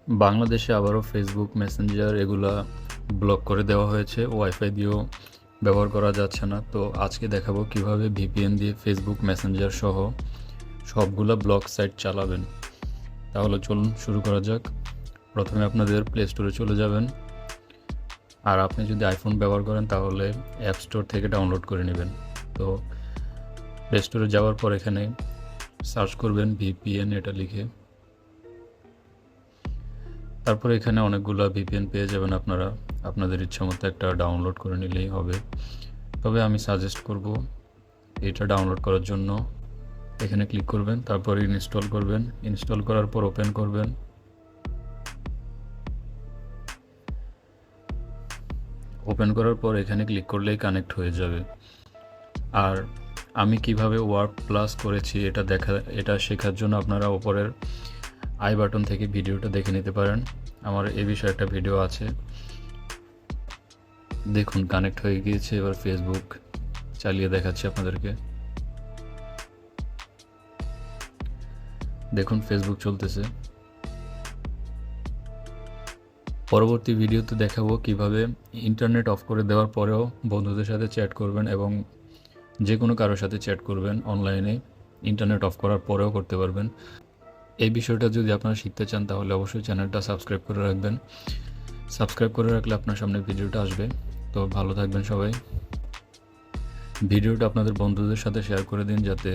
বাংলাদেশে আবারও Facebook Messenger এগুলা ব্লক করে দেওয়া হয়েছে, ওয়াইফাই দিয়েও ব্যবহার করা যাচ্ছে না। তো আজকে দেখাবো কিভাবে ভিপিএন দিয়ে ফেসবুক মেসেঞ্জার সহ সবগুলা ব্লক সাইট চালাবেন। তাহলে চলুন শুরু করা যাক। প্রথমে আপনাদের প্লে স্টোরে চলে যাবেন, আর আপনি যদি আইফোন ব্যবহার করেন তাহলে অ্যাপ স্টোর থেকে ডাউনলোড করে নেবেন। তো প্লে স্টোরে যাওয়ার পর এখানে সার্চ করবেন ভিপিএন এটা লিখে। তারপরে এখানে অনেকগুলো ভিপিএন পেয়ে যাবেন আপনারা, আপনাদের ইচ্ছা মতো একটা ডাউনলোড করে নিলেই হবে। তবে আমি সাজেস্ট করব এটা ডাউনলোড করার জন্য এখানে ক্লিক করবেন, তারপর ইনস্টল করবেন। ইনস্টল করার পর ওপেন করবেন। ওপেন করার পর এখানে ক্লিক করলেই কানেক্ট হয়ে যাবে। আর আমি কিভাবে ওয়ার্ক প্লাস করেছি এটা শেখার জন্য আপনারা উপরের আই বাটন থেকে ভিডিওটা দেখে নিতে পারেন। আমার এ বিষয়ে একটা ভিডিও আছে। দেখুন কানেক্ট হয়ে গিয়েছে। এবার ফেসবুক চালিয়ে দেখাচ্ছি আপনাদেরকে। দেখুন ফেসবুক চলতেছে। পরবর্তী ভিডিওতে দেখাবো কিভাবে ইন্টারনেট অফ করে দেওয়ার পরেও বন্ধুদের সাথে চ্যাট করবেন এবং যে কোনো কারোর সাথে চ্যাট করবেন অনলাইনে, ইন্টারনেট অফ করার পরেও করতে পারবেন। এই বিষয়টা যদি আপনারা শিখতে চান তাহলে অবশ্যই চ্যানেলটা সাবস্ক্রাইব করে রাখবেন। সাবস্ক্রাইব করে রাখলে আপনার সামনে ভিডিওটা আসবে। তো ভালো থাকবেন সবাই। ভিডিওটা আপনাদের বন্ধুদের সাথে শেয়ার করে দিন যাতে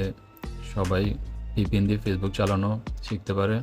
সবাই ভিপিএন দিয়ে ফেসবুক চালানো শিখতে পারে।